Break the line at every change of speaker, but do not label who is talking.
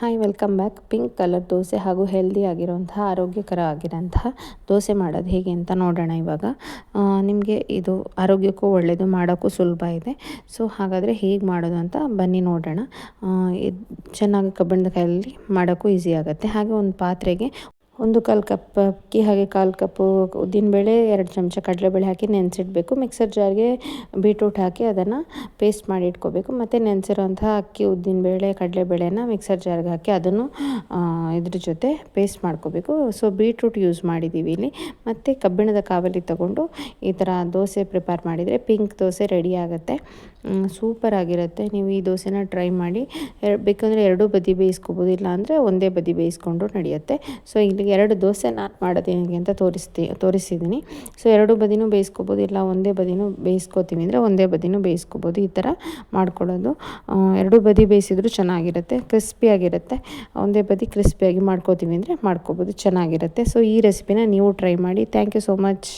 Hi, welcome back. Pink colour dosa ಹಾಗೂ healthy ಆಗಿರುವಂತಹ ಆರೋಗ್ಯಕರ ಆಗಿರೋಂತಹ ದೋಸೆ ಮಾಡೋದು ಹೇಗೆ ಅಂತ ನೋಡೋಣ. ಇವಾಗ ನಿಮಗೆ ಇದು ಆರೋಗ್ಯಕ್ಕೂ ಒಳ್ಳೆಯದು, ಮಾಡೋಕ್ಕೂ ಸುಲಭ ಇದೆ. ಸೊ ಹಾಗಾದರೆ ಹೇಗೆ ಮಾಡೋದು ಅಂತ ಬನ್ನಿ ನೋಡೋಣ. ಇದು ಚೆನ್ನಾಗಿ ಕಬ್ಬಿಣದ ಕೈಯಲ್ಲಿ ಮಾಡೋಕ್ಕೂ ಈಸಿ ಆಗುತ್ತೆ. ಹಾಗೆ ಒಂದು ಪಾತ್ರೆಗೆ 1/4 ಕಪ್ ಅಕ್ಕಿ ಹಾಗೆ 1/4 ಕಪ್ಪು ಉದ್ದಿನಬೇಳೆ, 2 ಚಮಚ ಕಡಲೆಬೇಳೆ ಹಾಕಿ ನೆನೆಸಿಡಬೇಕು. ಮಿಕ್ಸರ್ ಜಾರ್ಗೆ ಬೀಟ್ರೂಟ್ ಹಾಕಿ ಅದನ್ನು ಪೇಸ್ಟ್ ಮಾಡಿ ಇಟ್ಕೋಬೇಕು. ಮತ್ತು ನೆನೆಸಿರೋಂಥ ಅಕ್ಕಿ, ಉದ್ದಿನಬೇಳೆ, ಕಡಲೆಬೇಳೆನ ಮಿಕ್ಸರ್ ಜಾರ್ಗೆ ಹಾಕಿ ಅದನ್ನು ಇದ್ರ ಜೊತೆ ಪೇಸ್ಟ್ ಮಾಡ್ಕೋಬೇಕು. ಸೊ ಬೀಟ್ರೂಟ್ ಯೂಸ್ ಮಾಡಿದ್ದೀವಿ ಇಲ್ಲಿ. ಮತ್ತು ಕಬ್ಬಿಣದ ಕಾವಲಿ ತಗೊಂಡು ಈ ಥರ ದೋಸೆ ಪ್ರಿಪೇರ್ ಮಾಡಿದರೆ ಪಿಂಕ್ ದೋಸೆ ರೆಡಿ ಆಗುತ್ತೆ. ಸೂಪರ್ ಆಗಿರುತ್ತೆ. ನೀವು ಈ ದೋಸೆನ ಟ್ರೈ ಮಾಡಿ. ಬೇಕಂದರೆ ಎರಡೂ ಬದಿ ಬೇಯಿಸ್ಕೋಬೋದು, ಇಲ್ಲ ಅಂದರೆ ಒಂದೇ ಬದಿ ಬೇಯಿಸ್ಕೊಂಡು ನಡೆಯುತ್ತೆ. ಸೊ ಇಲ್ಲಿ 2 ದೋಸೆ ನಾನು ಮಾಡೋದು ಹೇಗೆ ಅಂತ ತೋರಿಸಿದ್ದೀನಿ. ಸೊ ಎರಡೂ ಬದಿನೂ ಬೇಯಿಸ್ಕೋಬೋದು, ಇಲ್ಲ ಒಂದೇ ಬದಿನೂ ಬೇಯಿಸ್ಕೋತೀವಿ ಅಂದರೆ ಒಂದೇ ಬದಿನೂ ಬೇಯಿಸ್ಕೋಬೋದು. ಈ ಥರ ಮಾಡ್ಕೊಳ್ಳೋದು. ಎರಡೂ ಬದಿ ಬೇಯಿಸಿದ್ರು ಚೆನ್ನಾಗಿರುತ್ತೆ, ಕ್ರಿಸ್ಪಿಯಾಗಿರುತ್ತೆ. ಒಂದೇ ಬದಿ ಕ್ರಿಸ್ಪಿಯಾಗಿ ಮಾಡ್ಕೋತೀವಿ ಅಂದರೆ ಮಾಡ್ಕೋಬೋದು, ಚೆನ್ನಾಗಿರುತ್ತೆ. ಸೊ ಈ ರೆಸಿಪಿನ ನೀವು ಟ್ರೈ ಮಾಡಿ. Thank you so much.